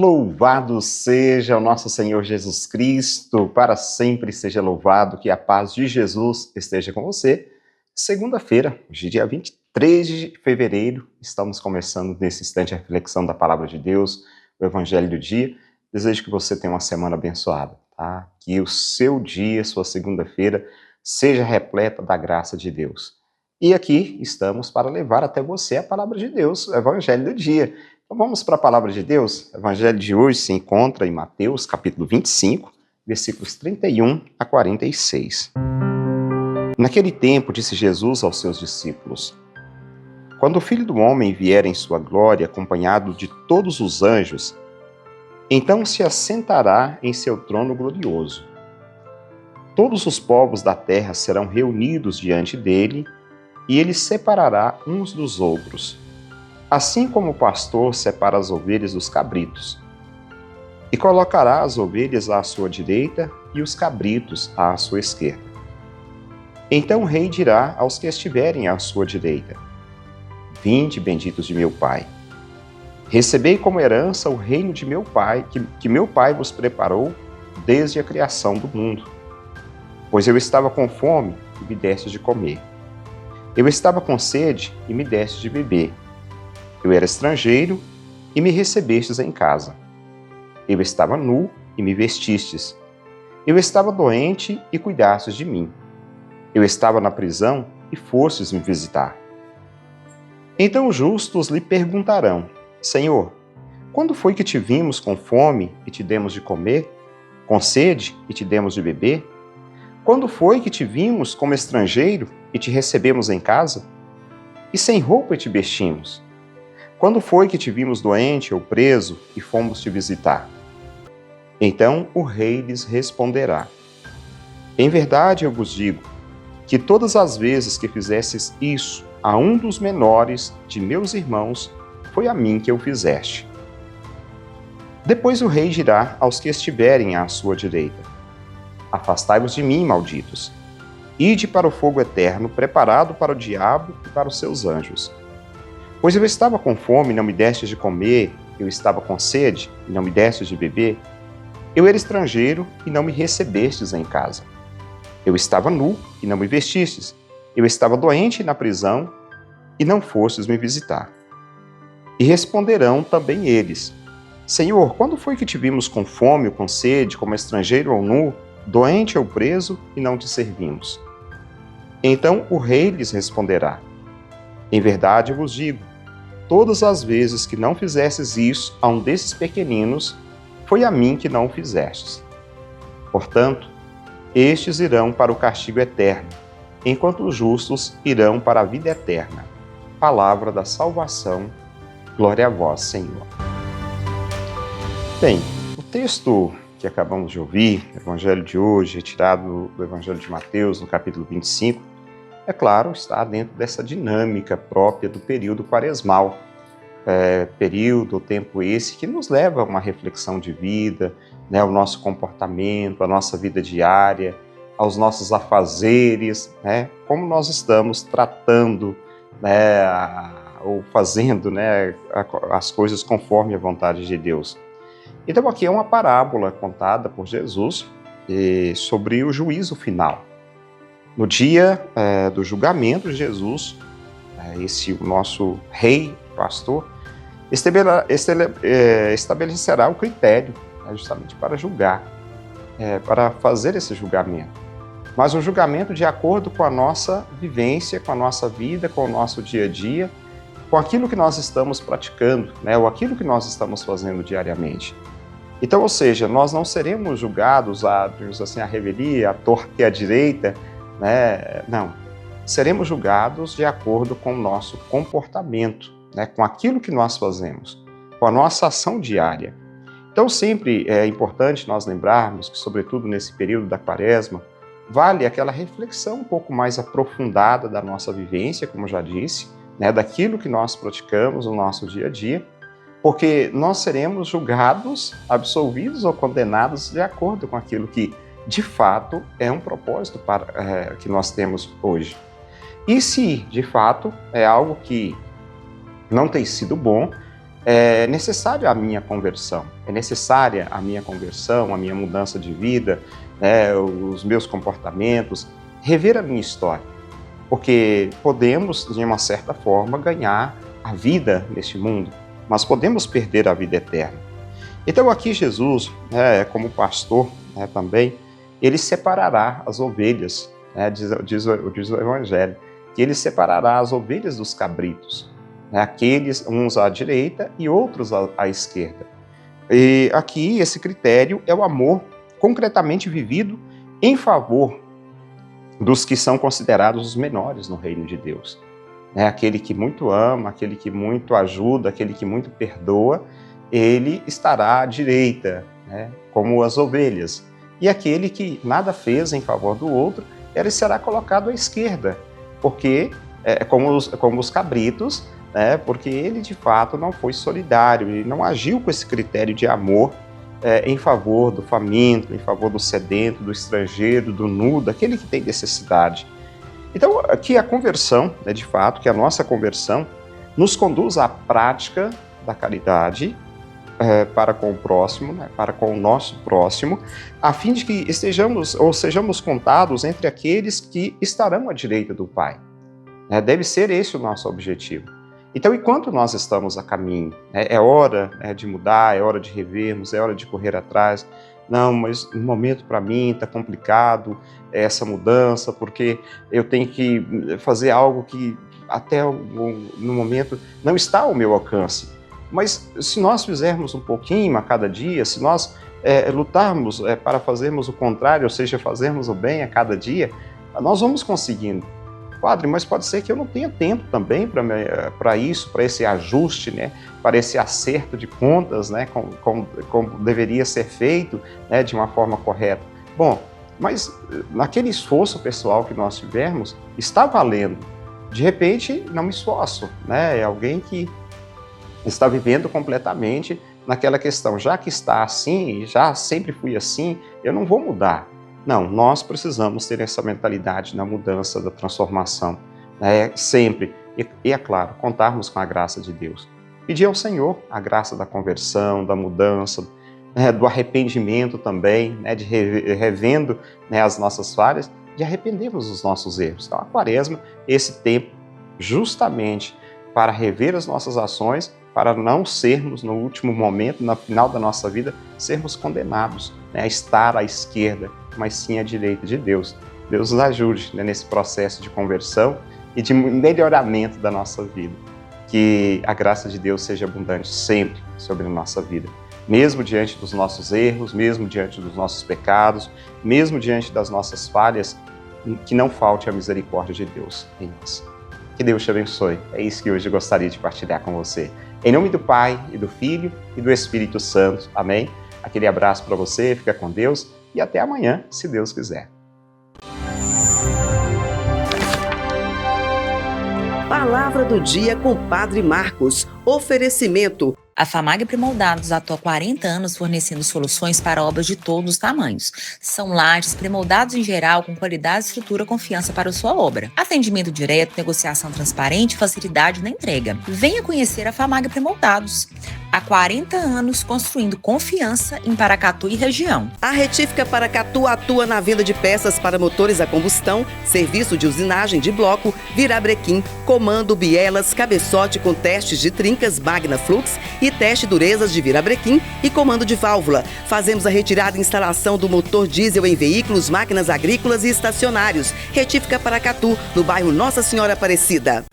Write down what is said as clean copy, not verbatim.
Louvado seja o nosso Senhor Jesus Cristo, para sempre seja louvado, que a paz de Jesus esteja com você. Segunda-feira, hoje dia 23 de fevereiro, estamos começando nesse instante a reflexão da Palavra de Deus, o Evangelho do dia. Desejo que você tenha uma semana abençoada, tá? Que o seu dia, sua segunda-feira, seja repleta da graça de Deus. E aqui estamos para levar até você a Palavra de Deus, o Evangelho do dia. Então vamos para a Palavra de Deus. O Evangelho de hoje se encontra em Mateus, capítulo 25, versículos 31 a 46. Naquele tempo, disse Jesus aos seus discípulos: Quando o Filho do Homem vier em sua glória, acompanhado de todos os anjos, então se assentará em seu trono glorioso. Todos os povos da terra serão reunidos diante dele, e ele separará uns dos outros, assim como o pastor separa as ovelhas dos cabritos. E colocará as ovelhas à sua direita e os cabritos à sua esquerda. Então o rei dirá aos que estiverem à sua direita: Vinde, benditos de meu Pai. Recebei como herança o reino de meu Pai, que meu Pai vos preparou desde a criação do mundo. Pois eu estava com fome e me destes de comer. Eu estava com sede e me destes de beber. Eu era estrangeiro e me recebestes em casa. Eu estava nu e me vestistes. Eu estava doente e cuidastes de mim. Eu estava na prisão e fostes me visitar. Então os justos lhe perguntarão: Senhor, quando foi que te vimos com fome e te demos de comer? Com sede e te demos de beber? Quando foi que te vimos como estrangeiro e te recebemos em casa? E sem roupa e te vestimos? Quando foi que te vimos doente ou preso e fomos te visitar? Então o rei lhes responderá: Em verdade eu vos digo, que todas as vezes que fizestes isso a um dos menores de meus irmãos, foi a mim que o fizeste. Depois o rei dirá aos que estiverem à sua direita: Afastai-vos de mim, malditos. Ide para o fogo eterno, preparado para o diabo e para os seus anjos. Pois eu estava com fome e não me destes de comer, eu estava com sede e não me destes de beber, eu era estrangeiro e não me recebestes em casa. Eu estava nu e não me vestistes, eu estava doente na prisão e não fostes me visitar. E responderão também eles: Senhor, quando foi que te vimos com fome ou com sede, como estrangeiro ou nu, doente ou preso, e não te servimos? Então o rei lhes responderá: Em verdade eu vos digo, todas as vezes que não fizestes isso a um desses pequeninos, foi a mim que não o fizestes. Portanto, estes irão para o castigo eterno, enquanto os justos irão para a vida eterna. Palavra da salvação. Glória a vós, Senhor. Bem, o texto que acabamos de ouvir, o Evangelho de hoje, retirado do Evangelho de Mateus, no capítulo 25, é claro, está dentro dessa dinâmica própria do período quaresmal. Período, tempo esse, que nos leva a uma reflexão de vida, né, o nosso comportamento, a nossa vida diária, aos nossos afazeres, né, como nós estamos tratando, né, ou fazendo, né, as coisas conforme a vontade de Deus. Então aqui é uma parábola contada por Jesus sobre o juízo final. No dia do julgamento de Jesus, esse nosso rei, pastor, estabelecerá o critério, justamente para julgar, para fazer esse julgamento. Mas um julgamento de acordo com a nossa vivência, com a nossa vida, com o nosso dia a dia, com aquilo que nós estamos praticando, né, ou aquilo que nós estamos fazendo diariamente. Então, ou seja, nós não seremos julgados digamos assim, à revelia, à torta e à direita, né? Não. Seremos julgados de acordo com o nosso comportamento, né? Com aquilo que nós fazemos, com a nossa ação diária. Então, sempre é importante nós lembrarmos que, sobretudo nesse período da Quaresma, vale aquela reflexão um pouco mais aprofundada da nossa vivência, como eu já disse, né? Daquilo que nós praticamos no nosso dia a dia, porque nós seremos julgados, absolvidos ou condenados de acordo com aquilo que, de fato, é um propósito que nós temos hoje. E se, de fato, é algo que não tem sido bom, É necessária a minha conversão, é necessária a minha conversão, a minha mudança de vida, né, os meus comportamentos, rever a minha história, porque podemos, de uma certa forma, ganhar a vida neste mundo, mas podemos perder a vida eterna. Então aqui Jesus, como pastor, também, ele separará as ovelhas, diz o Evangelho, que ele separará as ovelhas dos cabritos, aqueles uns à direita e outros à esquerda. E aqui esse critério é o amor concretamente vivido em favor dos que são considerados os menores no reino de Deus. Aquele que muito ama, aquele que muito ajuda, aquele que muito perdoa, ele estará à direita, como as ovelhas. E aquele que nada fez em favor do outro, ele será colocado à esquerda, porque como os cabritos, porque ele de fato não foi solidário, ele não agiu com esse critério de amor em favor do faminto, em favor do sedento, do estrangeiro, do nu, daquele que tem necessidade. Então, aqui a conversão, de fato, que a nossa conversão nos conduz à prática da caridade para com o próximo, para com o nosso próximo, a fim de que sejamos contados entre aqueles que estarão à direita do Pai. Deve ser esse o nosso objetivo. Então, enquanto nós estamos a caminho, é hora de mudar, é hora de revermos, é hora de correr atrás. Não, mas no momento para mim está complicado essa mudança, porque eu tenho que fazer algo que até no momento não está ao meu alcance. Mas se nós fizermos um pouquinho a cada dia, se nós lutarmos para fazermos o contrário, ou seja, fazermos o bem a cada dia, nós vamos conseguindo. Padre, mas pode ser que eu não tenha tempo também para isso, para esse ajuste, para esse acerto de contas, como deveria ser feito, de uma forma correta. Bom, mas naquele esforço pessoal que nós tivermos, está valendo. De repente, não me esforço, é alguém que está vivendo completamente naquela questão, já que está assim, já sempre fui assim, eu não vou mudar. Não, nós precisamos ter essa mentalidade da mudança, da transformação, sempre. E é claro, contarmos com a graça de Deus. Pedir ao Senhor a graça da conversão, da mudança, do arrependimento também, de revendo as nossas falhas, de arrependermos dos nossos erros. Então, a Quaresma, esse tempo justamente para rever as nossas ações, para não sermos, no último momento, no final da nossa vida, sermos condenados a estar à esquerda, mas sim à direita de Deus. Deus nos ajude nesse processo de conversão e de melhoramento da nossa vida. Que a graça de Deus seja abundante sempre sobre a nossa vida. Mesmo diante dos nossos erros, mesmo diante dos nossos pecados, mesmo diante das nossas falhas, que não falte a misericórdia de Deus em nós. Que Deus te abençoe. É isso que hoje eu gostaria de partilhar com você. Em nome do Pai, e do Filho, e do Espírito Santo. Amém? Aquele abraço para você, fica com Deus e até amanhã, se Deus quiser. Palavra do dia com Padre Marcos. Oferecimento. A FAMAG Premoldados atua há 40 anos fornecendo soluções para obras de todos os tamanhos. São lajes premoldados em geral com qualidade, estrutura e confiança para a sua obra. Atendimento direto, negociação transparente e facilidade na entrega. Venha conhecer a FAMAG Premoldados. Há 40 anos construindo confiança em Paracatu e região. A Retífica Paracatu atua na venda de peças para motores a combustão, serviço de usinagem de bloco, virabrequim, comando, bielas, cabeçote com testes de trincas Magna Flux e teste durezas de virabrequim e comando de válvula. Fazemos a retirada e instalação do motor diesel em veículos, máquinas agrícolas e estacionários. Retífica Paracatu, no bairro Nossa Senhora Aparecida.